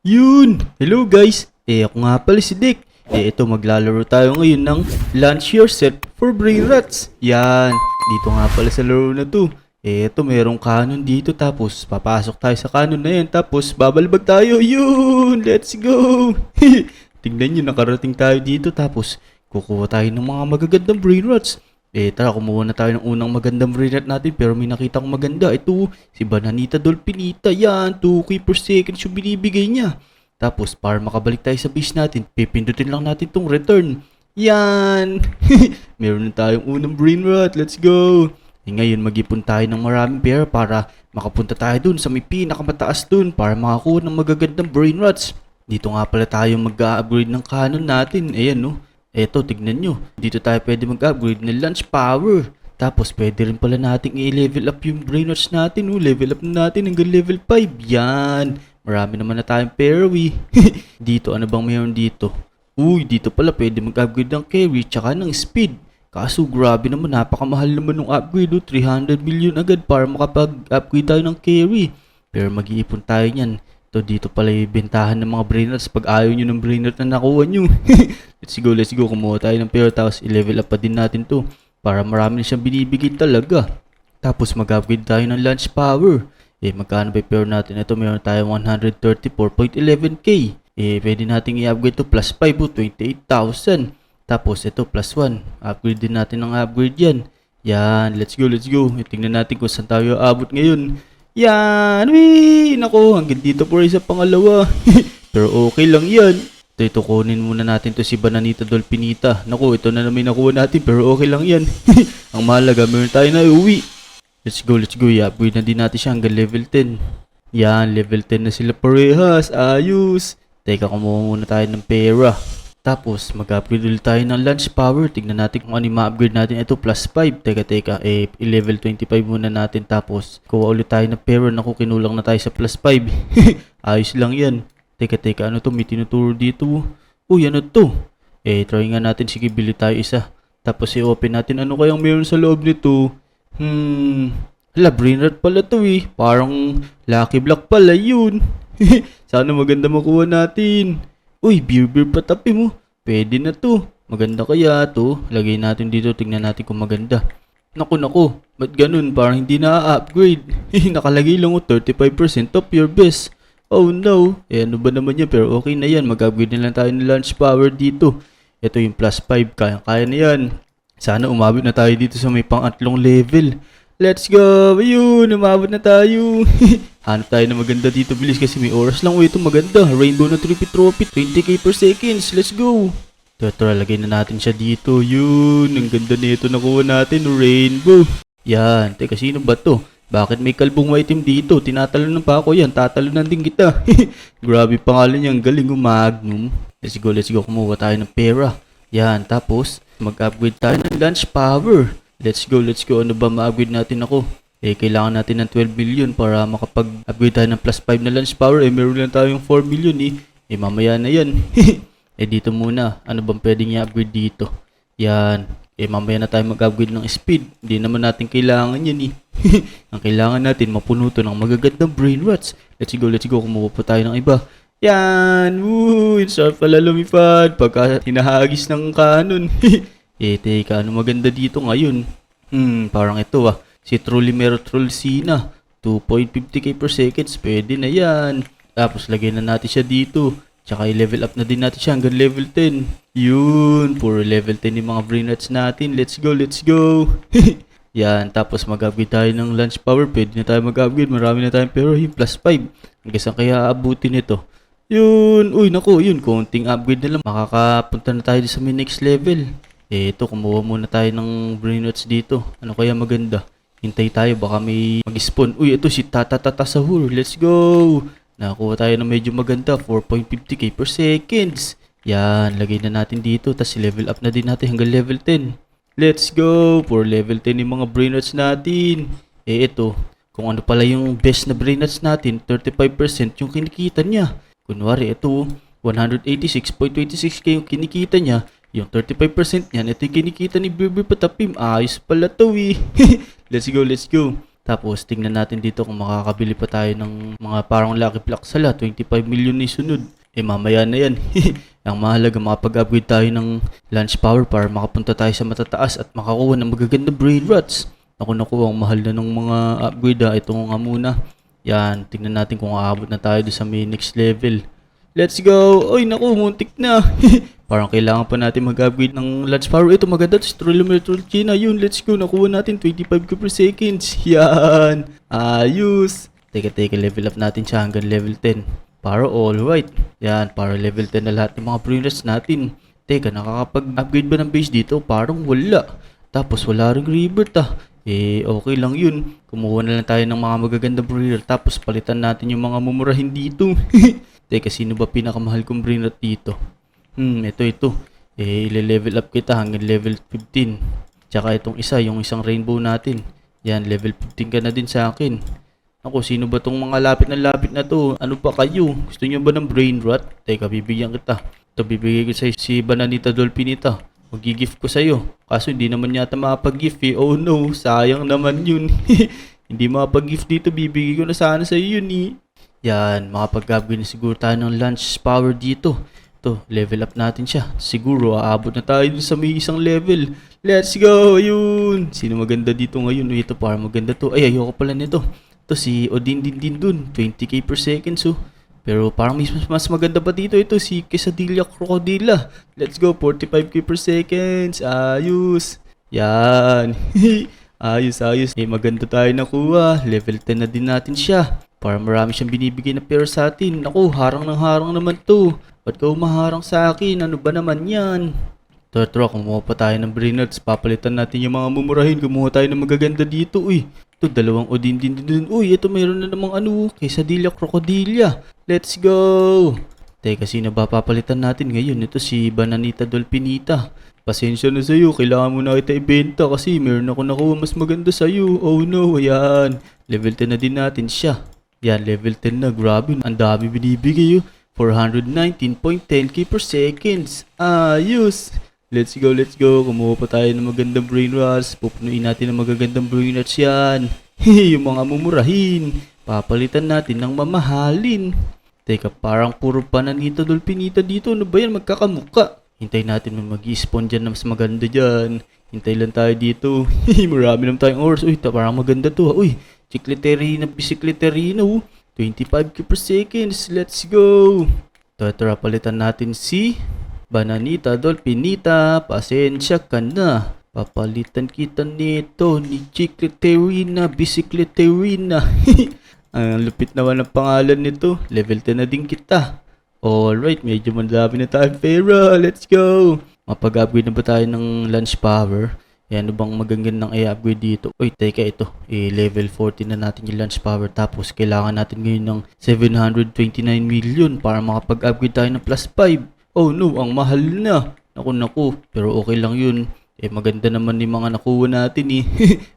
Yun! Hello guys! Ako nga pala si Dick. Ito maglalaro tayo ngayon ng Launch Yourself for Brain Rats. Yan! Dito nga pala sa laro na to. Ito merong cannon dito tapos papasok tayo sa cannon na yan tapos babalbag tayo. Yun! Let's go! Tingnan nyo, nakarating tayo dito tapos kukuha tayo ng mga magagandang Brain Rats. Tara, kumuha na tayo ng unang magandang brain rat natin pero may nakita kong maganda. Ito, si Bananita Dolphinita. Yan, 2k per second yung binibigay niya. Tapos, para makabalik tayo sa base natin, pipindutin lang natin tong return. Yan! Meron na tayong unang brain rat. Let's go! Ngayon, mag-ipon tayo ng maraming pera para makapunta tayo dun sa may pinakamataas dun para makakuha ng magagandang brain rats. Dito nga pala tayo mag-upgrade ng cannon natin. Ayan, no? Eto, tignan nyo. Dito tayo pwede mag-upgrade ng launch power. Tapos, pwede rin pala nating i-level up yung brain rats natin. Level up na natin hanggang level 5. Yan. Marami naman na tayong Perry. Dito, ano bang mayroon dito? Dito pala pwede mag-upgrade ng carry tsaka ng speed. Kaso, grabe naman. Napakamahal naman ng upgrade. 300 million agad para makapag-upgrade tayo ng carry. Pero mag-iipon tayo niyan. Dito pala yung bentahan ng mga brain rats pag ayaw nyo ng brain rat na nakuha nyo. Let's go. Kumuha tayo ng pera tapos i-level up pa din natin to para marami na siyang binibigay talaga. Tapos mag-upgrade tayo ng launch power. Magkano ba yung pera natin? Ito meron tayong 134.11k. Pwede natin i-upgrade to plus 5 28,000. Tapos ito plus 1. Upgrade din natin ng upgrade yan. Yan, let's go. Tingnan natin kung saan tayo aabot ngayon. Yan! Wee! Nako, hanggang dito po rin sa pangalawa. Pero okay lang yan. Ito, kunin muna natin to si Bananita Dolphinita. Nako, ito na naman nakuha natin pero okay lang yan. Ang mahalaga, meron tayo na uwi. Let's go. I-upgrade na din natin siya hanggang level 10. Yan, level 10 na sila parehas. Ayos. Teka, kumuha muna tayo ng pera. Tapos, mag-upgrade ulit tayo ng launch power. Tignan natin kung ano yung ma-upgrade natin. Ito, plus 5. Teka. I-level 25 muna natin. Tapos, kuha ulit tayo ng pera. Naku, kinulang na tayo sa plus 5. Ayos lang yan. Teka. Ano to? May tinuturo dito. Ano to? Try nga natin. Sige, bili tayo isa. Tapos, i-open natin. Ano kayang meron sa loob nito? Hala, brain rat pala to eh. Parang lucky block pala yun. Sana maganda makuha natin. Beer patapi mo. Pwede na to. Maganda kaya to. Lagay natin dito. Tingnan natin kung maganda. Naku. Ba't ganun? Parang hindi na-upgrade. Nakalagay lang 35% of your best. Oh no. Ano ba naman yan? Pero okay na yan. Mag-upgrade na lang tayo ng launch power dito. Ito yung plus 5. Kaya na yan. Sana umabot na tayo dito sa may pang-atlong level. Let's go! Ayun, umabot na tayo. Hanap tayo na maganda dito, bilis kasi may oras lang. Ito maganda. Rainbow na trophy. 20k per seconds. Let's go! Tara, lagay na natin siya dito. Yun, ang ganda nito nakuha natin. Rainbow. Yan, teka, sino ba to? Bakit may kalbong item dito? Tinatalunan pa ako yan. Tatalunan din kita. Grabe pangalan niya. Ang galing Magnum. Let's go. Kumuha tayo ng pera. Yan, tapos mag-upgrade tayo ng launch power. Let's go. Ano ba ma-upgrade natin ako? Kailangan natin ng 12 million para makapag-upgrade tayo ng plus 5 na launch power. Meron lang tayong 4 million mamaya na yan. Dito muna. Ano bang pwedeng i-upgrade dito? Yan. Mamaya na tayo mag-upgrade ng speed. Hindi naman natin kailangan yan Ang kailangan natin, mapuno to ng magagandang brain rats. Let's go. Kumuha po tayo ng iba. Yan. Sarap pala lumipad pagka hinahagis ng kanon. Teka, ano maganda dito ngayon? Parang ito si Trollimero Trollsina. 2.50k per seconds. Pwede na yan. Tapos lagyan na natin siya dito. Tsaka i-level up na din natin siya hanggang level 10. Yun. Puro level 10 yung mga brain rats natin. Let's go. Yan. Tapos mag-upgrade tayo ng launch power. Pwede na tayo mag-upgrade. Marami na tayong pero yung plus 5. Hanggang saan kaya aabutin ito? Yun. Naku. Yun. Konting upgrade na lang. Makakapunta na tayo sa may next level. Ito, kumuha muna tayo ng brain rats dito. Ano kaya maganda? Hintay tayo, baka may mag-spawn. Ito si Tata Sahur. Let's go! Nakakuha tayo ng medyo maganda. 4.50k per seconds. Yan, lagay na natin dito. Tapos level up na din natin hanggang level 10. Let's go! For level 10 yung mga brain rats natin. Ito, kung ano pala yung best na brain rats natin, 35% yung kinikita niya. Kunwari, ito, 186.26k yung kinikita niya. Yung 35% niyan, ito yung kinikita ni Beer Patapim. Ayos pala to Let's go. Tapos tingnan natin dito kung makakabili pa tayo ng mga parang Lucky Block sala. 25 million na sunod. Mamaya na yan. Ang mahalaga makapag-upgrade tayo ng launch power para makapunta tayo sa matataas at makakuha ng magaganda brain rots. Naku, ang mahal na ng mga upgrade Ito nga muna. Yan, tingnan natin kung aabot na tayo sa may next level. Let's go! Oy, naku, muntik na. Parang kailangan pa natin mag-upgrade ng launch power. Ito maganda, Strolometer China. Yun, let's go. Nakuha natin 25 per seconds. Yan. Ayos. Teka, level up natin siya hanggang level 10. Para alright. Yan, para level 10 na lahat ng mga brainrats natin. Teka, nakakapag-upgrade ba ng base dito? Parang wala. Tapos wala ring rebirth okay lang yun. Kumuha na lang tayo ng mga magaganda brainrat. Tapos palitan natin yung mga mumurahin dito. Teka, sino ba pinakamahal kong brainrat dito? Ito. Ile-level up kita hanggang level 15. Tsaka itong isa, yung isang rainbow natin. Yan, level 15 ka na din sa akin. Ako, sino ba tong mga lapit na to? Ano pa kayo? Gusto nyo ba ng brain rot? Teka, bibigyan kita. Ito, bibigay ko sa'yo si Bananita Dolphinita. Mag-gift ko sa'yo. Kaso hindi naman yata makapag-gift Oh no, sayang naman yun. Hindi makapag-gift dito, bibigay ko na sana sa'yo yun Yan, makapag-upgrade na siguro tayo ng launch power dito. Ito, level up natin siya. Siguro, aabot na tayo dun sa may isang level. Let's go! Ayun! Sino maganda dito ngayon? Ito, para maganda to. Ay, ayoko pala nito. Ito si Odin din dun, 20k per second Pero parang mas maganda pa dito ito si Quesadilla Crocodilla. Let's go, 45k per seconds. Ayos. Yan. ayos. Maganda tayo nakuha. Level 10 na din natin siya. Para marami siyang binibigay na pera sa atin. Naku, harang naman to. Ba't ka umaharang sa akin? Ano ba naman yan? Tara, kumuha pa tayo ng brainrats. Papalitan natin yung mga mumurahin. Kumuha tayo ng magaganda dito. Ito, dalawang Odin din. Ito mayroon na namang Quesadilla Crocodilla. Let's go! Teka, sino ba papalitan natin ngayon? Ito si Bananita Dolphinita. Pasensya na sa'yo, kailangan mo na kita ibenta kasi meron ako nakuha mas maganda sa'yo. Oh no, ayan. Level 10 na din natin siya. Yan, level 10 na. Grabe, ang dami binibigay 419.10k per seconds. Ayos! Let's go. Kumuha pa tayo ng magandang brain rots. Pupunuin natin ng magagandang brain rots yan. Yung mga mumurahin. Papalitan natin ng mamahalin. Teka, parang puro Bananita Dolphinita dito. Ano ba yan? Magkakamuka. Hintay natin mag-i-spawn dyan na mas maganda dyan. Hintay lang tayo dito. Marami naman tayong oras. Parang maganda to. Chicleterina, Bicicleterina. 25k per seconds. Let's go. Tara, palitan natin si Bananita Dolphinita, pasensya ka na. Papalitan kita nito ni Chicleterina, Bicicleterina. Ang lupit naman ang pangalan nito. Level 10 na din kita. Alright, medyo madami na tayong pera. Let's go! Mapag-upgrade na ba tayo ng launch power? Ano bang magagandang i-upgrade dito? Teka ito. Level 40 na natin yung launch power. Tapos kailangan natin ngayon ng 729 million para makapag-upgrade tayo ng plus 5. Oh no, ang mahal na. Naku. Pero okay lang yun. Maganda naman yung mga nakuha natin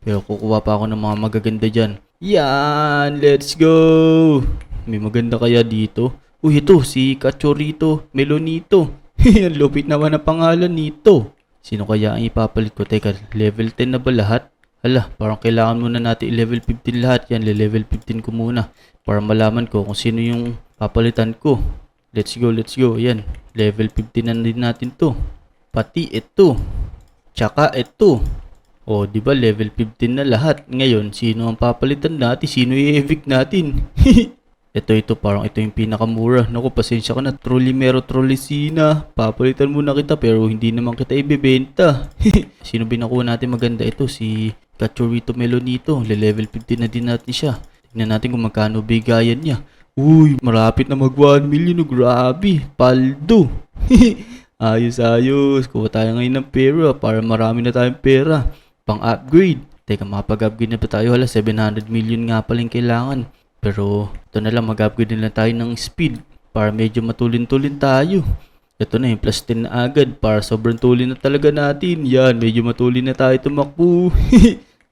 Pero kukuha pa ako ng mga magaganda dyan. Yan, let's go. May maganda kaya dito? Ito, si Cachorrito Melonito. Ang lupit naman ang pangalan nito. Sino kaya ang ipapalit ko? Teka, level 10 na ba lahat? Parang kailangan muna natin i-level 15 lahat. Yan, level 15 ko muna. Para malaman ko kung sino yung papalitan ko. Let's go. Yan. Level 15 na din natin to. Pati ito. Tsaka ito. Diba level 15 na lahat. Ngayon, sino ang papalitan natin? Sino i-evict natin? ito. Parang ito yung pinakamura. Naku, pasensya ka na. Trollimero Trollicina. Papalitan muna kita pero hindi naman kita ibebenta. Sino binakuha natin maganda? Ito, si Cachorrito Melonito. Level 15 na din natin siya. Tignan natin kung magkano bigayan niya. Marapit na mag 1 million. Grabe. Paldo. Ayos. Kuha tayo ngayon ng pera para marami na tayong pera. Pang-upgrade. Teka, mapag-upgrade na ba tayo? 700 million nga palang kailangan. Pero, ito na lang. Mag-upgrade na lang tayo ng speed para medyo matulin-tulin tayo. Ito na yung plus 10 na agad para sobrang tulin na talaga natin. Yan, medyo matulin na tayo tumakbo.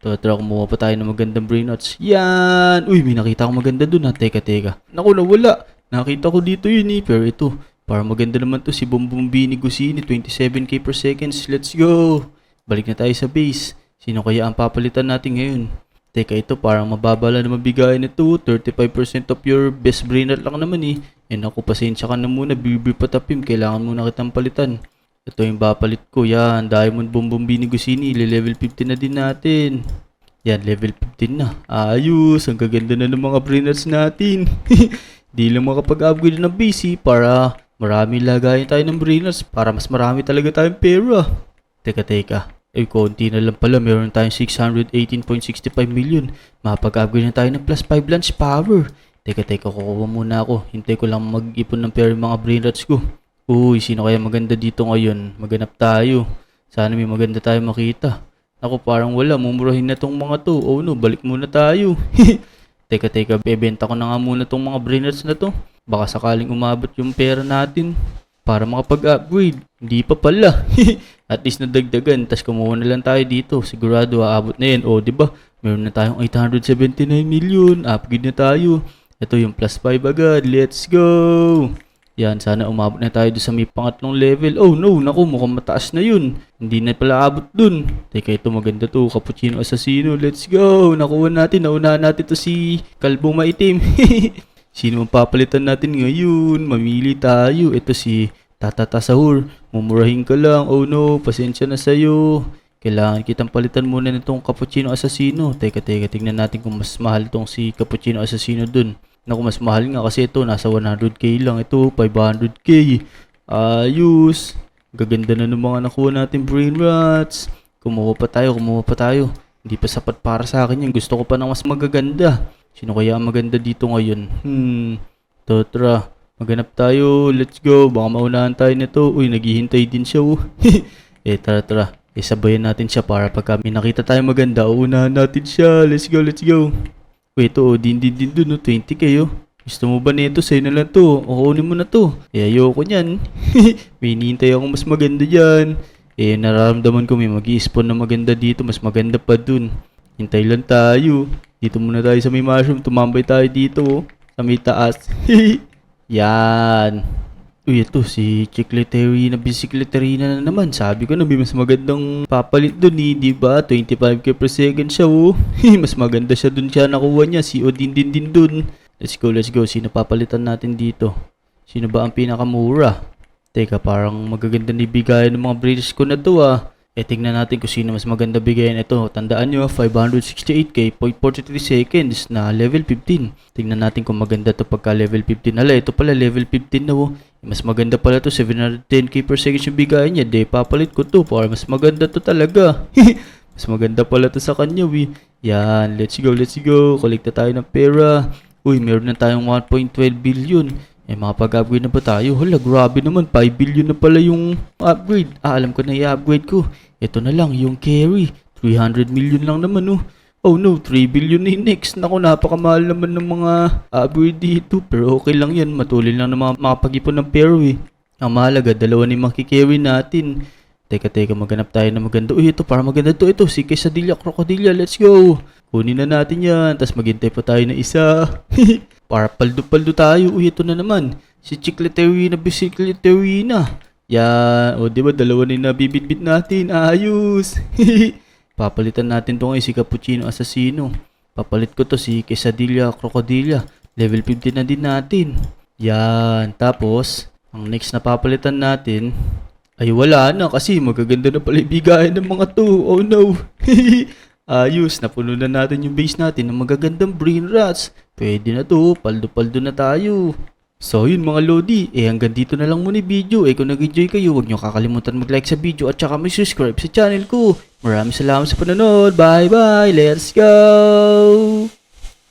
Tara, kumuha pa tayo ng magandang brain nuts. Yan! May nakita ko maganda dun Teka. Naku, nawala. Nakita ko dito yun Pero ito, para maganda naman to si Bombombini Gusini. 27k per seconds. Let's go! Balik na tayo sa base. Sino kaya ang papalitan natin ngayon? Teka, ito parang mababa lang naman bigayan nito. 35% of your best brain rot lang naman eh. Eh naku, pasensya ka na muna. Bibi patapim. Kailangan muna kitang palitan. Ito yung bapalit ko. Yan, Diamond Bombombini Gusini. Level 15 na din natin. Yan, level 15 na. Ayos, ang gaganda na ng mga brain rots natin. Di lang makapag-upgrade ng PC para marami lagayan tayo ng brain rots. Para mas marami talaga tayong pera. Teka. Ay, konti na lang pala. Meron tayong 618.65 million. Mapag-upgrade na tayo ng plus 5 launch power. Teka, kukuha muna ako. Hintay ko lang mag-ipon ng pera yung mga brain rots ko. Uy, sino kaya maganda dito ngayon? Maganap tayo. Sana may maganda tayo makita. Ako parang wala. Mumurahin na tong mga to. Oh no, balik muna tayo. Teka, bebenta ko na nga muna tong mga brain rots na to. Baka sakaling umabot yung pera natin. Para makapag-upgrade. Hindi pa pala. At least nadagdagan. Tas kumuha na lang tayo dito. Sigurado aabot na yan. O, diba? Meron na tayong 879 million. Upgrade na tayo. Ito yung plus 5 agad. Let's go! Yan, sana umabot na tayo doon sa may pangatlong level. Oh no, naku, mukhang mataas na yun. Hindi na pala abot dun. Teka, ito maganda to. Cappuccino Assassino. Let's go! Nakuha natin. Naunahan natin to si Kalbong Maitim. Sino ang papalitan natin ngayon? Mamili tayo. Ito si Tatata Sahur. Mumurahin ka lang. Oh no, pasensya na sa'yo. Kailangan kitang palitan muna nitong Cappuccino Assassino. Teka, tingnan natin kung mas mahal itong si Cappuccino Assassino dun. Naku, mas mahal nga kasi ito. Nasa 100k lang. Ito, 500k. Ayos. Gaganda na ng mga nakuha natin brain rots. Kumuha pa tayo. Hindi pa sapat para sa akin yan. Gusto ko pa ng mas magaganda. Sino kaya ang maganda dito ngayon? Tara. Maghanap tayo. Let's go. Baka maunahan tayo nito. Uy, naghihintay din siya. Tara. Sabayan natin siya para pagka may nakita tayo maganda, uunahan natin siya. Let's go. Uy, ito din dun. 20k oh. Gusto mo ba nito? Sa'yo na lang to. O kunin mo na to. Ayoko niyan. May hinihintay ako mas maganda dyan. Nararamdaman ko may mag-i-spawn na maganda dito. Mas maganda pa dun. Hintay lang tayo. Dito muna tayo sa may mushroom. Tumambay tayo dito. Sa may taas. Yan. Uy, ito si Chicleterina. Bicicleterina na naman. Sabi ko na may mas magandang papalit dun eh. Diba? 25k per second siya oh. Mas maganda siya dun siya nakuha niya. Si Odin din dun. Let's go. Sino papalitan natin dito? Sino ba ang pinakamura? Teka, parang magaganda ni bigayan ng mga breeders ko na to ah. Tingnan natin kung sino mas maganda bigayan. Ito, tandaan nyo, 568k, 0.43 seconds na level 15. Tingnan natin kung maganda to pagka level 15. Hala, ito pala level 15 na oh. Mas maganda pala to, 710k per second yung bigayan niya. Papalit ko to para mas maganda to talaga. Mas maganda pala to sa kanya, Yan, let's go. Kolekta tayo ng pera. Uy, meron na tayong 1.12 billion. Makapag-upgrade na ba tayo? Hala, grabe naman. 5 billion na pala yung upgrade. Alam ko na i-upgrade ko. Ito na lang, yung carry. 300 million lang naman, oh. Oh no, 3 billion na yung next. Naku, napakamahal naman ng mga upgrade dito. Pero okay lang yan. Matulin lang na makapag-ipon ng pera, Ang mahalaga, dalawa ni maki-carry natin. Teka, maghanap tayo na maganda. Uy, ito, para maganda to. Ito, si Quesadilla Crocodilla. Let's go. Kunin na natin yan. Tapos maghintay pa tayo na isa. Para paldo tayo. Uy, ito na naman. Si Chicleterina Bicicleterina. Yan. O, diba, dalawa na yung nabibitbit natin. Ayos. Papalitan natin to ngayon si Cappuccino Assassino. Papalit ko to si Quesadilla Crocodilla. Level 15 na din natin. Yan. Tapos, ang next na papalitan natin ay wala na kasi magaganda na pala ibigayan ng mga to. Oh no. Ayos, napuno na natin yung base natin ng magagandang brain rots. Pwede na to, paldo na tayo. So yun mga Lodi, hanggang dito na lang muna yung video. Kung nag-enjoy kayo, huwag nyo kakalimutan mag-like sa video at saka mag-subscribe sa channel ko. Maraming salamat sa panonood. Bye bye, let's go!